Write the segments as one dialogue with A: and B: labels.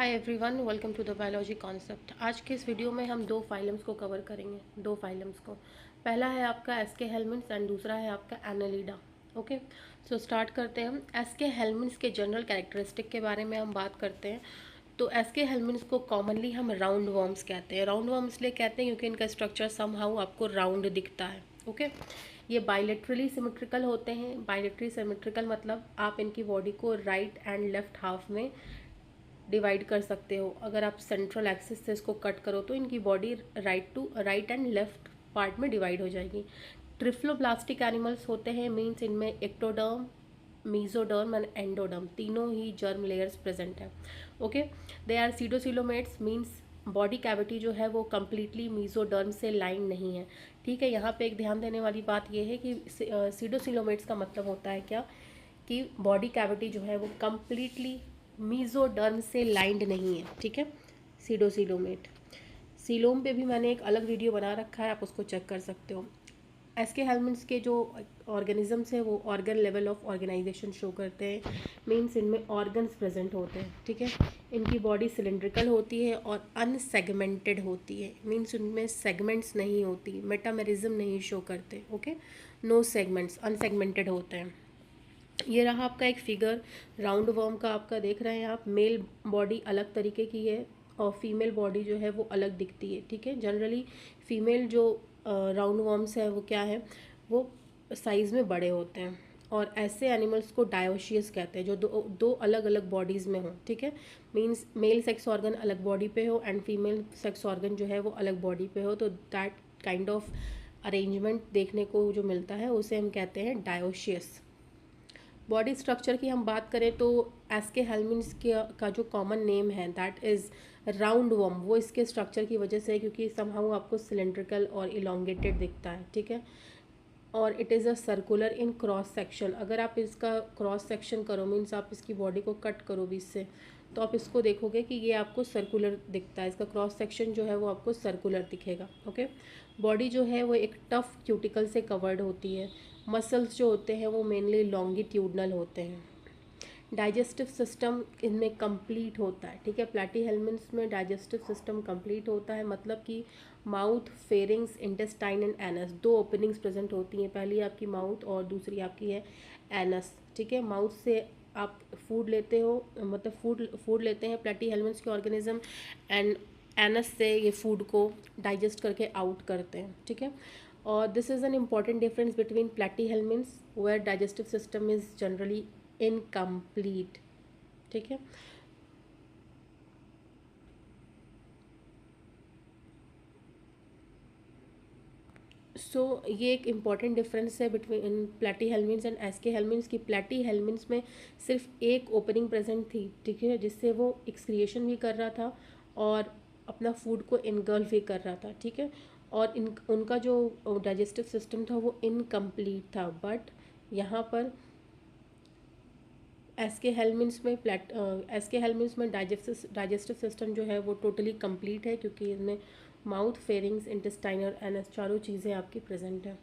A: Hi everyone, welcome to the biology concept. आज के इस वीडियो में हम दो फाइलम्स को कवर करेंगे। दो फाइलम्स को, पहला है आपका एसके हेलमिन्थ्स एंड दूसरा है आपका एनालिडा। ओके, सो स्टार्ट करते हैं। हम एसके हेलमिन्थ्स के जनरल कैरेक्टरिस्टिक के बारे में हम बात करते हैं। तो एसके हेलमिन्थ्स को कॉमनली हम राउंड वर्म्स कहते हैं। राउंड वर्म इसलिए कहते हैं क्योंकि इनका स्ट्रक्चर समहाउ आपको राउंड दिखता है। ओके, ये बायलेटरली सिमेट्रिकल होते हैं। बायलेटरली सिमेट्रिकल मतलब आप इनकी बॉडी को राइट एंड लेफ्ट हाफ में डिवाइड कर सकते हो। अगर आप सेंट्रल एक्सिस से इसको कट करो तो इनकी body right and left part में डिवाइड हो जाएगी। ट्रिफ्लोब्लास्टिक एनिमल्स होते हैं, मीन्स इनमें एक्टोडर्म, मीजोडर्म एंड एंडोडर्म तीनों ही जर्म लेयर्स प्रेजेंट हैं। Okay, they are pseudocoelomates, means body cavity जो है वो कम्प्लीटली मीजोडर्म से लाइन नहीं है। ठीक है, यहाँ पे एक ध्यान देने वाली बात यह है कि सीडोसिलोमेट्स का मतलब होता है क्या कि बॉडी कैविटी जो है वो कम्प्लीटली मीजोडर्म से लाइंड नहीं है। ठीक है, सीडोसिलोमेट। सीलोम पे भी मैंने एक अलग वीडियो बना रखा है, आप उसको चेक कर सकते हो। एसके हेलमिन्थ्स के जो ऑर्गेनिजम्स हैं वो organ level of organisation show करते हैं, मीन्स इनमें ऑर्गन्स प्रेजेंट होते हैं। ठीक है, इनकी बॉडी सिलेंड्रिकल होती है और अनसेगमेंटेड होती है, मीन्स उनमें सेगमेंट्स नहीं होती, मेटामेरिज्म नहीं शो करते। ओके, नो सेगमेंट्स, अनसेगमेंटेड होते हैं। ये रहा आपका एक फिगर राउंड वर्म का, आपका देख रहे हैं आप। मेल बॉडी अलग तरीके की है और फीमेल बॉडी जो है वो अलग दिखती है। ठीक है, जनरली फीमेल जो राउंड वर्म्स है वो क्या है, वो साइज़ में बड़े होते हैं। और ऐसे एनिमल्स को डायोशियस कहते हैं जो दो दो अलग अलग बॉडीज़ में हो। ठीक है, मीन्स मेल सेक्स ऑर्गन अलग बॉडी पे हो एंड फीमेल सेक्स ऑर्गन जो है वो अलग बॉडी पे हो, तो दैट काइंड ऑफ अरेंजमेंट देखने को जो मिलता है उसे हम कहते हैं डायोशियस। बॉडी स्ट्रक्चर की हम बात करें तो एसके हेलमिन्थ्स का जो कॉमन नेम है दैट इज़ राउंड वर्म, वो इसके स्ट्रक्चर की वजह से है क्योंकि समहाउ आपको सिलेंड्रिकल और इलोंगेटेड दिखता है। ठीक है, और it is a circular in cross section. अगर आप इसका क्रॉस सेक्शन करो, मीन्स आप इसकी बॉडी को कट करो बीच से, तो आप इसको देखोगे कि ये आपको सर्कुलर दिखता है। इसका क्रॉस सेक्शन जो है वो आपको सर्कुलर दिखेगा। ओके, बॉडी जो है वो एक टफ क्यूटिकल से कवर्ड होती है। मसल्स जो होते हैं वो मेनली लॉन्गिट्यूडनल होते हैं। डाइजेस्टिव सिस्टम इनमें कंप्लीट होता है। ठीक है, प्लैटीहेल्मिन्थ्स में डाइजेस्टिव सिस्टम कंप्लीट होता है, मतलब कि mouth, pharynx, intestine and anus, दो ओपनिंग्स प्रेजेंट होती हैं। पहली आपकी माउथ और दूसरी आपकी है एनस। ठीक है, माउथ से आप फूड लेते हो, मतलब फूड लेते हैं प्लैटीहेल्मिन्थ्स के ऑर्गेनिज्म, एंड एनस से ये फूड को डाइजेस्ट करके आउट करते हैं। ठीक है, और this is an important difference between platyhelminths where digestive system is generally incomplete. ठीक है, सो ये एक इम्पॉर्टेंट डिफरेंस है between platyhelminths and aschelminths की। प्लैटीहेल्मिन्थ्स में सिर्फ एक ओपनिंग प्रेजेंट थी। ठीक है, जिससे वो एक्सक्रिएशन भी कर रहा था और अपना फूड को इनगल्फ भी कर रहा था। ठीक है, और उनका जो डाइजेस्टिव सिस्टम था वो इनकम्प्लीट था। बट यहाँ पर एसके हेलमिन्थ्स में डाइजेस्टिव सिस्टम जो है वो टोटली कंप्लीट है, क्योंकि इसमें माउथ, फेरिंग्स, इंटेस्टाइन और एनस चारों चीज़ें आपकी प्रेजेंट हैं।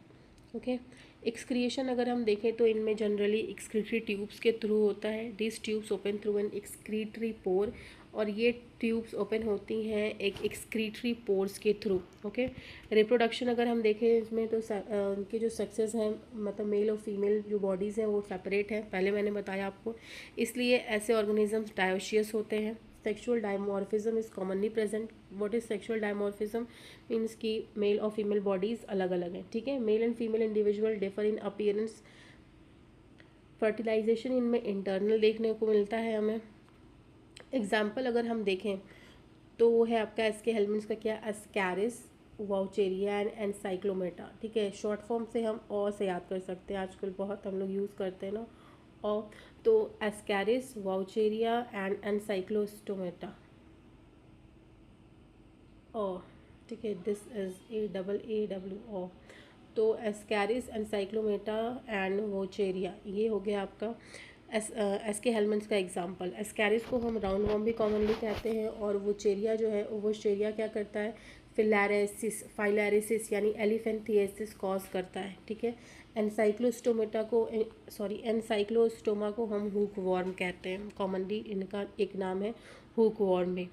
A: ओके, एक्सक्रिएशन अगर हम देखें तो इनमें जनरली एक्सक्रीटरी ट्यूब्स के थ्रू होता है। This tubes open through an excretory पोर, और ये ट्यूब्स ओपन होती हैं एक एक्सक्रीटरी पोर्स के थ्रू। ओके, रिप्रोडक्शन अगर हम देखें इसमें तो उनके जो सक्सेस हैं, मतलब मेल और फीमेल जो बॉडीज़ हैं वो सेपरेट हैं, पहले मैंने बताया आपको। इसलिए ऐसे ऑर्गेनिजम्स डायोशियस होते हैं। Sexual dimorphism is commonly present. What is sexual dimorphism? Means की मेल और फीमेल बॉडीज़ अलग अलग हैं। ठीक है, male and female individual differ in appearance. Fertilisation इनमें इंटरनल देखने को मिलता है हमें। एग्जाम्पल अगर हम देखें तो वो है आपका एसके हेलमिन्थ्स का क्या, एस्कैरिस, वाउचेरिया एंड एनसाइक्लोमेटा। ठीक है, शॉर्ट फॉर्म से हम और से याद कर सकते हैं, आजकल बहुत हम लोग यूज़ करते हैं ना। और तो एस्कैरिस, वाउचेरिया एंड एनसाइक्लोस्टोमेटा। और ठीक है, दिस इज़ AAAW। तो एस्कैरिस, एनसाइक्लोमेटा एंड वोचेरिया, ये हो गया आपका एसके हेलमिन्थ्स का एग्जांपल। एस्कैरिस को हम राउंड वर्म भी कॉमनली कहते हैं, और वोचेरिया जो है, वोचेरिया क्या करता है, फाइलैरिसिस यानी एलिफेंथिएसिस कॉज करता है। ठीक है, एनसाइक्लोस्टोमा को हम हुक वॉर्म कहते हैं, कॉमनली इनका एक नाम है हुकवॉर्म में।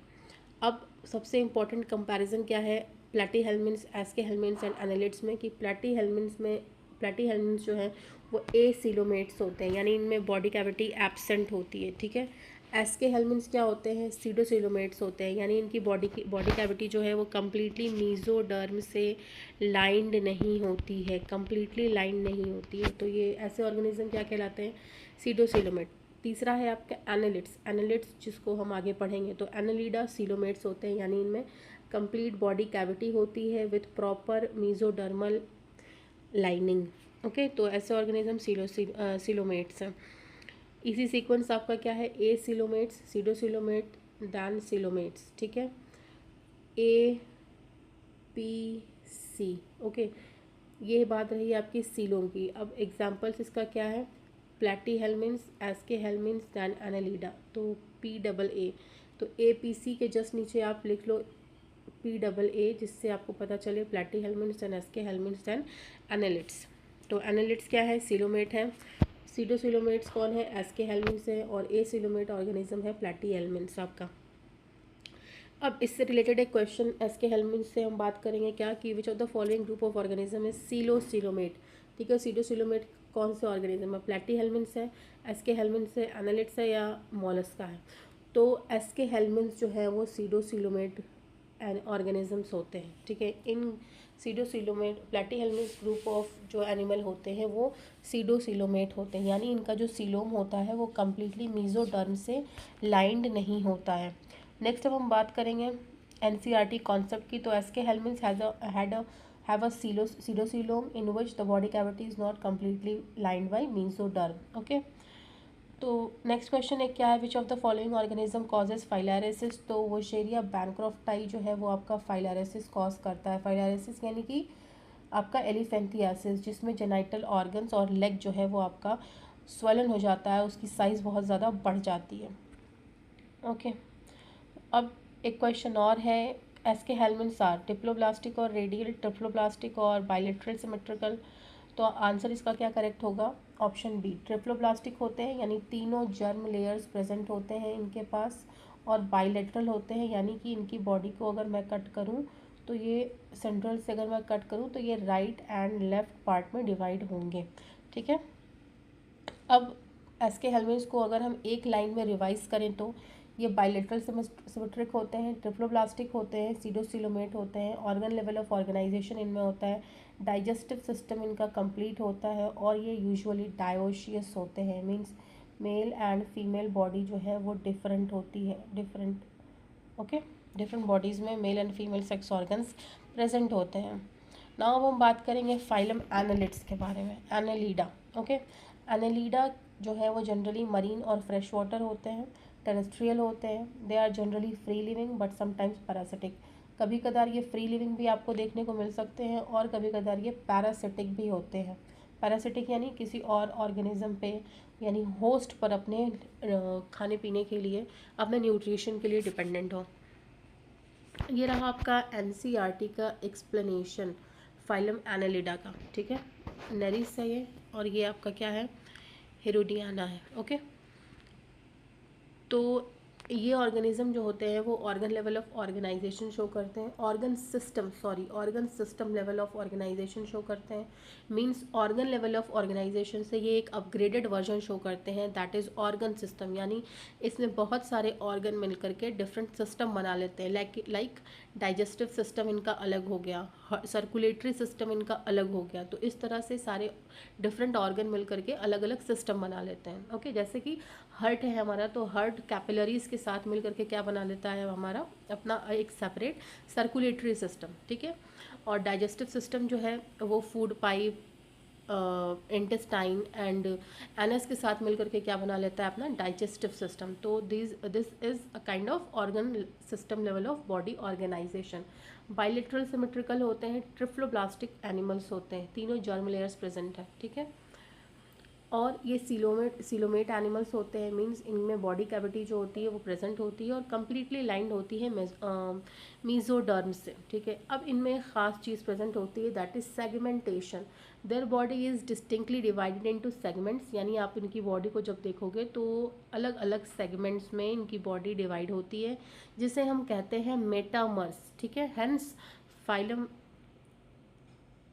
A: अब सबसे इम्पॉर्टेंट कंपैरिजन क्या है प्लैटीहेल्मिन्ट्स, एस्केहेल्मिन्ट्स एंड एनालिड्स में, कि प्लैटीहेल्मिन्ट्स जो हैं वो एसिलोमेट्स होते हैं, यानी इनमें बॉडी कैविटी एब्सेंट होती है, ठीक है। एस्केहेल्मिन्ट्स क्या होते हैं, सीडोसिलोमेट्स होते हैं, यानी इनकी बॉडी कैविटी जो है वो कम्प्लीटली मीजोडर्म से लाइंड नहीं होती है, कम्प्लीटली लाइंड नहीं होती है। तो ये ऐसे ऑर्गेनिज्म क्या कहलाते हैं, सीडोसिलोमेट। तीसरा है आपका एनालिड्स जिसको हम आगे पढ़ेंगे। तो एनालिडा सिलोमेट्स होते हैं, यानी इनमें कंप्लीट बॉडी कैविटी होती है with proper mesodermal lining. Okay, तो ऐसे ऑर्गेनिज्म सिलोमेट्स हैं। इसी सीक्वेंस आपका क्या है, ए सिलोमेट्स, सीडोसिलोमेट, दैन सिलोमेट्स, ठीक है, ए पी सी। ओके, ये बात रही आपकी सीलोम की। अब एग्जांपल्स इसका क्या है, प्लैटीहेल्मिन्ट्स, एस्केहेल्मिन्ट्स, दैन एनालिडा। तो पी डबल ए, तो ए पी सी के जस्ट नीचे आप लिख लो पी डबल ए, जिससे आपको पता चले प्लैटीहेल्मिन्ट्स एंड एस्केहेल्मिन्ट्स एंड एनालिड्स। तो एनालिड्स क्या है, सिलोमेट है। सीडोसिलोमेट्स कौन है, एस्केहेल्मिन्ट्स है। और ए सिलोमेट ऑर्गेनिज्म है प्लैटीहेल्मिन्ट्स आपका। अब इससे रिलेटेड एक क्वेश्चन एस्केहेल्मिन्ट्स से हम बात करेंगे क्या, कि which of the following group of organism is pseudocoelomate, ठीक है। सीडोसिलोमेट कौन से ऑर्गेनिज्म है, प्लैटीहेल्मिन्ट्स है, एस्केहेल्मिन्ट्स है, एनालिड्स है, या मॉलस्का है। तो एस्केहेल्मिन्ट्स जो है वो सीडोसिलोमेट ऑर्गेनिजम्स होते हैं, ठीक है। इन सीडोसिलोमेट प्लैटीहेल्मिन्ट्स ग्रुप ऑफ जो एनिमल होते हैं वो सीडोसिलोमेट होते हैं, यानी इनका जो सीलोम होता है वो कम्प्लीटली मीजोडर्म से लाइंड नहीं होता है। नेक्स्ट अब हम बात करेंगे एनसीईआरटी कॉन्सेप्ट की। तो aschelminths have a pseudocoelom in which the body cavity is not completely lined by mesoderm. Okay, तो नेक्स्ट क्वेश्चन है क्या है, which of the following organism causes filariasis. तो वो शेरिया बैनक्रॉफ्टाई जो है वो आपका फाइलारेसिस कॉज करता है। फाइलारेसिस यानी कि आपका एलिफेंथियासिस, जिसमें जेनाइटल ऑर्गन्स और लेग जो है वो आपका स्वेलन हो जाता है, उसकी साइज़ बहुत ज़्यादा बढ़ जाती है। ओके, अब एक क्वेश्चन और है, एस्केहेल्मिन्ट्स आर डिप्लोब्लास्टिक और रेडियल, ट्रिप्लोब्लास्टिक और बाइलेटरल सिमेट्रिकल। तो आंसर इसका क्या करेक्ट होगा, ऑप्शन बी, ट्रिप्लोब्लास्टिक होते हैं, यानी तीनों जर्म लेयर्स प्रेजेंट होते हैं इनके पास, और बाइलेटरल होते हैं, यानी कि इनकी बॉडी को अगर मैं कट करूं तो ये सेंट्रल से अगर मैं कट करूं तो ये राइट एंड लेफ्ट पार्ट में डिवाइड होंगे, ठीक है। अब एस्केहेल्मिन्ट्स को अगर हम एक लाइन में रिवाइज करें तो ये बाइलेटरल सिमेट्रिक होते हैं, ट्रिप्लोब्लास्टिक होते हैं, सीडोसिलोमेट होते हैं, ऑर्गन लेवल ऑफ ऑर्गेनाइजेशन इनमें होता है, डाइजेस्टिव सिस्टम इनका कंप्लीट होता है, और ये यूजुअली डायोशियस होते हैं। Means mail and female body जो है वो डिफरेंट होती है, डिफरेंट बॉडीज़ में mail and female sex organs present होते हैं। नाउ अब हम बात करेंगे फाइलम एनालिड्स के बारे में, एनालिडा। ओके, एनालिडा जो है वो जनरली मरीन और फ्रेश वाटर होते हैं, टेरेस्ट्रियल होते हैं। They are generally free living but sometimes parasitic. कभी कदार ये फ्री लिविंग भी आपको देखने को मिल सकते हैं, और कभी कदार ये पैरासिटिक भी होते हैं। पैरासिटिक यानी किसी और ऑर्गेनिज्म पे, यानी होस्ट पर अपने खाने पीने के लिए, अपने न्यूट्रिशन के लिए डिपेंडेंट हो। ये रहा आपका एनसीईआरटी का एक्सप्लेनेशन फाइलम एनालिडा का, ठीक है। नेरिस है ये, और ये आपका क्या है, हेरोडियाना है। ओके, तो ये ऑर्गेनिज्म जो होते हैं वो organ level of organisation show करते हैं, organ system level of organisation show करते हैं। Means organ level of organisation से ये एक अपग्रेडेड वर्जन शो करते हैं, दैट इज़ ऑर्गन सिस्टम, यानी इसमें बहुत सारे ऑर्गन मिलकर के डिफरेंट सिस्टम बना लेते हैं। लाइक डाइजेस्टिव सिस्टम इनका अलग हो गया, सर्कुलेटरी सिस्टम इनका अलग हो गया। तो इस तरह से सारे डिफरेंट ऑर्गन मिलकर के अलग अलग सिस्टम बना लेते हैं। ओके, जैसे कि हार्ट है हमारा, तो हार्ट कैपिलरीज के साथ मिलकर के क्या बना लेता है हमारा, अपना एक सेपरेट सर्कुलेटरी सिस्टम, ठीक है। और डाइजेस्टिव सिस्टम जो है वो food pipe, intestine and anus के साथ मिलकर के क्या बना लेता है, अपना डाइजेस्टिव सिस्टम। तो this is a kind of organ system level of body organisation. Bilateral symmetrical होते हैं, ट्रिफ्लोब्लास्टिक एनिमल्स होते हैं, तीनों जर्म लेयर्स प्रेजेंट है, ठीक है। और ये सीलोमेट एनिमल्स होते हैं, मींस इनमें बॉडी कैविटी जो होती है वो प्रेजेंट होती है और कम्प्लीटली लाइंड होती है मीजोडर्म से, ठीक है। अब इनमें एक ख़ास चीज़ प्रेजेंट होती है, that is segmentation. Their body is distinctly divided into segments, यानी आप इनकी बॉडी को जब देखोगे तो अलग अलग सेगमेंट्स में इनकी बॉडी डिवाइड होती है, जिसे हम कहते हैं मेटामर्स, ठीक है। Hence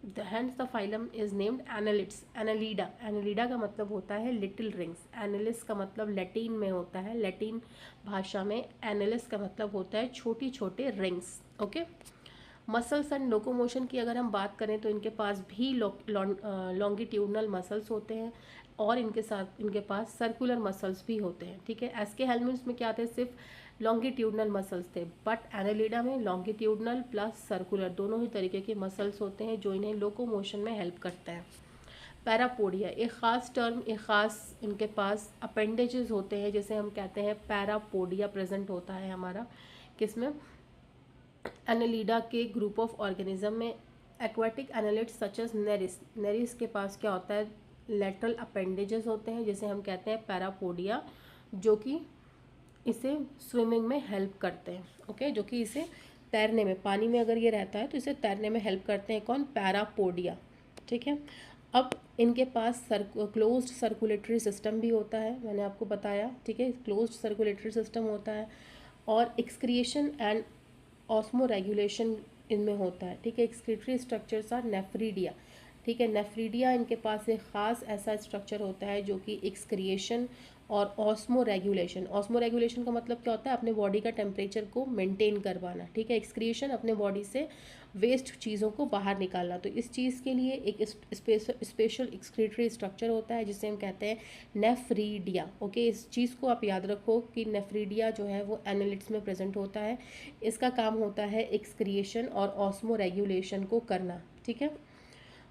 A: the phylum is named annelids, Annelida. Annelida का मतलब होता है लिटिल रिंग्स, एनालिस का मतलब लैटिन में होता है, लैटिन भाषा में एनालिस का मतलब होता है छोटी छोटे rings, okay. Muscles and locomotion की अगर हम बात करें तो इनके पास भी लॉन्गिट्यूडनल मसल्स होते हैं और इनके पास सर्कुलर मसल्स भी होते हैं, ठीक है। एस्के हेलमिन्थ्स में क्या थे, सिर्फ लॉन्गिट्यूडनल मसल्स थे, बट एनालिडा में लॉन्गिट्यूडनल प्लस सर्कुलर दोनों ही तरीके के मसल्स होते हैं जो इन्हें लोकोमोशन में हेल्प करते हैं। पैरापोडिया एक ख़ास टर्म, एक ख़ास इनके पास अपेंडेजेस होते हैं, जैसे हम कहते हैं पैरापोडिया प्रेजेंट होता है हमारा किसमें, एनालिडा के ग्रुप ऑफ ऑर्गेनिज्म में। Aquatic annelids such as Nereis, Nereis के पास क्या होता है, लेटरल अपेंडेजेस होते हैं जिसे हम कहते हैं पैरापोडिया, जो कि इसे स्विमिंग में हेल्प करते हैं, ओके, जो कि इसे तैरने में, पानी में अगर ये रहता है तो इसे तैरने में हेल्प करते हैं, कौन, पैरापोडिया, ठीक है। अब इनके पास क्लोज्ड सर्कुलेटरी सिस्टम भी होता है, मैंने आपको बताया, ठीक है, क्लोज्ड सर्कुलेटरी सिस्टम होता है और एक्सक्रिएशन एंड ऑस्मो रेगुलेशन इनमें होता है, ठीक है। एक्सक्रीटरी स्ट्रक्चर्स आर नेफ्रीडिया, ठीक है। नेफ्रीडिया इनके पास एक ख़ास ऐसा स्ट्रक्चर होता है जो कि एक्सक्रिएशन और ऑस्मो रेगुलेशन का मतलब क्या होता है, अपने बॉडी का टेम्परेचर को मेंटेन करवाना, ठीक है। एक्सक्रिएशन अपने बॉडी से वेस्ट चीज़ों को बाहर निकालना, तो इस चीज़ के लिए एक स्पेशल एक्सक्रीटरी स्ट्रक्चर होता है जिसे हम कहते हैं नेफ्रीडिया, ओके। इस चीज़ को आप याद रखो कि नेफ्रीडिया जो है वो एनालिड्स में प्रेजेंट होता है, इसका काम होता है एक्सक्रिएशन और ऑस्मो रेगुलेशन को करना, ठीक है।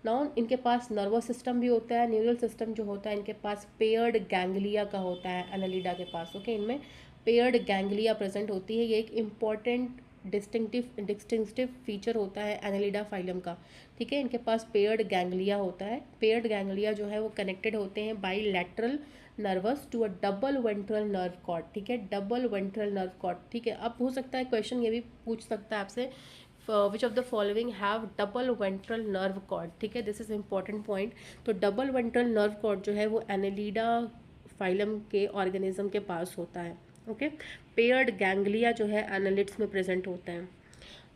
A: नाउ इनके पास नर्वस सिस्टम भी होता है, न्यूरल सिस्टम जो होता है इनके पास पेयर्ड गैंग्लिया का होता है एनालिडा के पास, ओके। इनमें पेयर्ड गैंग्लिया प्रेजेंट होती है, ये एक इम्पॉर्टेंट डिस्टिंक्टिव फीचर होता है एनालिडा फाइलम का, ठीक है। इनके पास पेयर्ड गैंग्लिया होता है, पेयर्ड गैंग्लिया जो है वो कनेक्टेड होते हैं by lateral nerves to a double ventral nerve cord, ठीक है, डबल वेंट्रल नर्व कॉर्ड, ठीक है। अब हो सकता है क्वेश्चन ये भी पूछ सकता है आपसे, which of the following have double ventral nerve cord, ठीक है, दिस इज इंपॉर्टेंट पॉइंट। तो डबल वेंट्रल नर्व कॉर्ड जो है वो एनालिडा फाइलम के ऑर्गेनिज्म के पास होता है, ओके। पेयर्ड गैंग्लिया जो है एनालिड्स में प्रेजेंट होता है।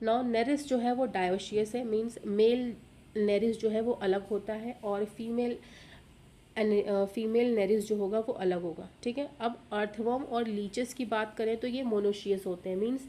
A: नाउ नेरिस जो है वो डायोशियस है, मींस मेल नेरिस जो है वो अलग होता है और फीमेल नेरिस जो होगा वो अलग होगा, ठीक है। अब अर्थवर्म और लीचेस की बात करें तो ये मोनोशियस होते हैं, मींस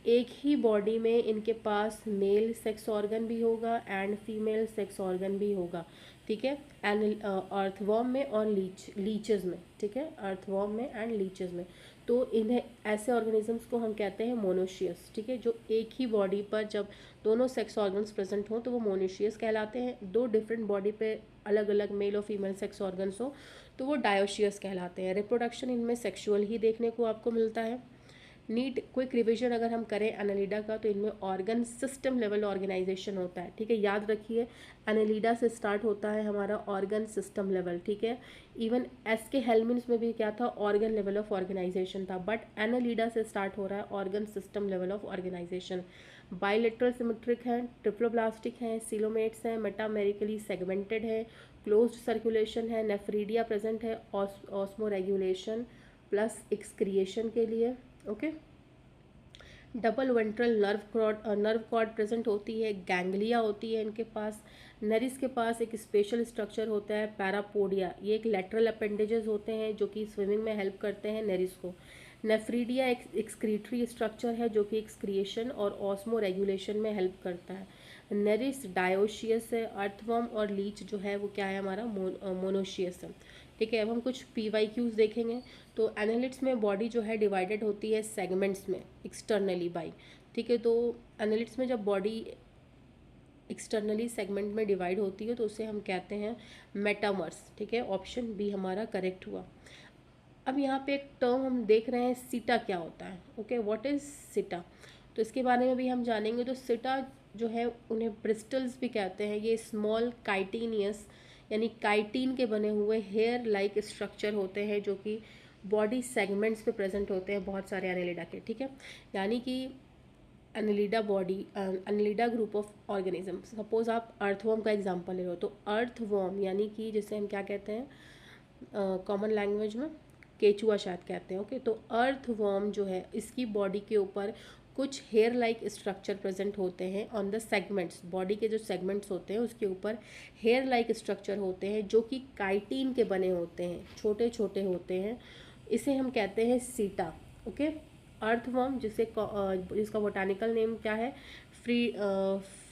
A: एक ही बॉडी में इनके पास मेल सेक्स ऑर्गन भी होगा एंड फीमेल सेक्स ऑर्गन भी होगा, ठीक है, अर्थवर्म में और लीचेस में, ठीक है, अर्थवर्म में एंड लीचेस में। तो इन्हें ऐसे ऑर्गेनिजम्स को हम कहते हैं मोनोशियस, ठीक है, जो एक ही बॉडी पर जब दोनों सेक्स ऑर्गन्स प्रेजेंट हों तो वो मोनोशियस कहलाते हैं। दो डिफरेंट बॉडी पे अलग अलग मेल और फीमेल सेक्स ऑर्गन्स हो तो वो डायोशियस कहलाते हैं। रिप्रोडक्शन इनमें सेक्सुअल ही देखने को आपको मिलता है। नीट क्विक रिविजन अगर हम करें एनालिडा का तो इनमें ऑर्गन सिस्टम लेवल ऑर्गेनाइजेशन होता है, ठीक है, याद रखिए एनालिडा से स्टार्ट होता है हमारा ऑर्गन सिस्टम लेवल, ठीक है। इवन एसके हेलमिन्थ्स में भी क्या था, ऑर्गन लेवल ऑफ ऑर्गेनाइजेशन था, बट एनालिडा से स्टार्ट हो रहा है organ system level of organisation. Bilateral symmetric हैं, ट्रिप्लोब्लास्टिक हैं, सीलोमेट्स हैं, मेटामेरिकली सेगमेंटेड है, क्लोज्ड सर्कुलेशन है, नेफ्रीडिया प्रेजेंट है ऑस्मो रेगुलेशन प्लस एक्सक्रिएशन के लिए, okay. Double ventral nerve cord present होती है, गैंग्लिया होती है इनके पास। नेरिस के पास एक स्पेशल स्ट्रक्चर होता है पैरापोडिया, ये एक लेटरल अपेंडेजेस होते हैं जो कि स्विमिंग में हेल्प करते हैं नेरिस को। नेफ्रीडिया एक एक्सक्रीटरी स्ट्रक्चर है जो कि एक्सक्रिएशन और ऑस्मो रेगुलेशन में हेल्प करता है। नेरिस डायोशियस है, अर्थवर्म और लीच जो है वो क्या है हमारा मोनोशियस है, ठीक है। अब हम कुछ PYQs देखेंगे। तो एनालिड्स में बॉडी जो है डिवाइडेड होती है सेगमेंट्स में एक्सटर्नली बाई, ठीक है। तो एनालिड्स में जब बॉडी एक्सटर्नली सेगमेंट में डिवाइड होती है तो उसे हम कहते हैं मेटामर्स, ठीक है, ऑप्शन बी हमारा करेक्ट हुआ। अब यहाँ पे एक टर्म हम देख रहे हैं सिटा क्या होता है, ओके, व्हाट इज़ सिटा, तो इसके बारे में भी हम जानेंगे। तो सिटा जो है उन्हें ब्रिस्टल्स भी कहते हैं, ये स्मॉल काइटिनियस यानी काइटिन के बने हुए हेयर लाइक स्ट्रक्चर होते हैं जो कि बॉडी सेगमेंट्स पे प्रेजेंट होते हैं बहुत सारे एनेलिडा के, ठीक है। यानी कि Annelida group of organism. Suppose आप अर्थवॉर्म का एग्जांपल ले लो, तो अर्थवॉर्म यानी कि जिसे हम क्या कहते हैं कॉमन लैंग्वेज में केचुआ शायद कहते हैं, ओके। तो अर्थवॉर्म जो है इसकी बॉडी के ऊपर कुछ हेयर लाइक स्ट्रक्चर प्रेजेंट होते हैं ऑन द सेगमेंट्स, बॉडी के जो सेगमेंट्स होते हैं उसके ऊपर हेयर लाइक स्ट्रक्चर होते हैं जो कि काइटिन के बने होते हैं, छोटे छोटे होते हैं। इसे हम कहते हैं सीटा, ओके। अर्थवर्म जिसका बोटानिकल नेम क्या है,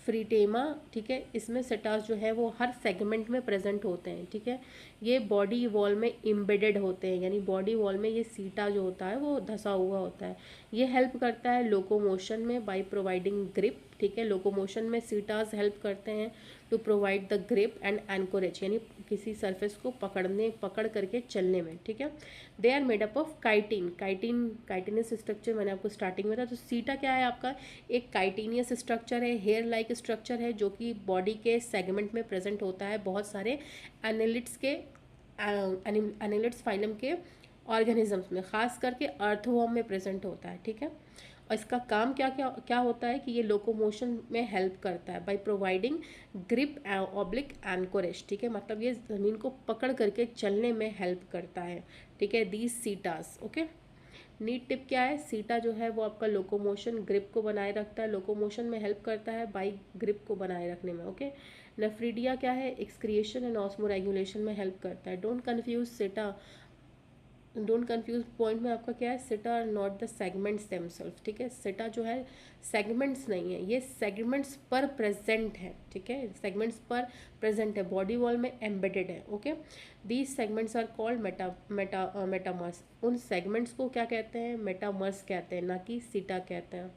A: फ्रीटेमा, ठीक है। इसमें सेटास जो है वो हर सेगमेंट में प्रेजेंट होते हैं, ठीक है। ये बॉडी वॉल में इम्बेडेड होते हैं, यानी बॉडी वॉल में ये सीटा जो होता है वो धसा हुआ होता है। ये हेल्प करता है लोकोमोशन में बाय प्रोवाइडिंग ग्रिप, ठीक है। लोकोमोशन में सीटास हेल्प करते हैं to provide the grip and anchorage, यानी किसी सरफेस को पकड़ करके चलने में, ठीक है। They are made up of chitinous structure मैंने आपको स्टार्टिंग में था। तो सीटा क्या है आपका, एक काइटिनियस स्ट्रक्चर है, हेयर लाइक स्ट्रक्चर है जो कि बॉडी के सेगमेंट में प्रेजेंट होता है बहुत सारे एनेलिड्स फाइलम के ऑर्गेनिजम्स में, खास करके अर्थवॉर्म में प्रेजेंट होता है, ठीक है। और इसका काम क्या क्या क्या होता है कि ये लोकोमोशन में हेल्प करता है by providing grip oblique anchorage, ठीक है। मतलब ये ज़मीन को पकड़ करके चलने में हेल्प करता है, ठीक है। These setae, okay. NEET tip क्या है, सीटा जो है वो आपका लोकोमोशन ग्रिप को बनाए रखता है, लोकोमोशन में हेल्प करता है बाई ग्रिप को बनाए रखने में, ओके। नेफ्रीडिया क्या है, एक्सक्रिएशन एंड ऑस्मो रेगुलेशन में हेल्प करता है। डोंट कंफ्यूज पॉइंट में आपका क्या है, seta are not the segments themselves, ठीक है। सेटा जो है सेगमेंट्स नहीं है, ये सेगमेंट्स पर प्रेजेंट है, ठीक है। सेगमेंट्स पर प्रेजेंट है, बॉडी वॉल में एम्बेडेड है, okay. These segments are called metamers. उन सेगमेंट्स को क्या कहते हैं, मेटामर्स कहते हैं, ना कि सीटा कहते हैं।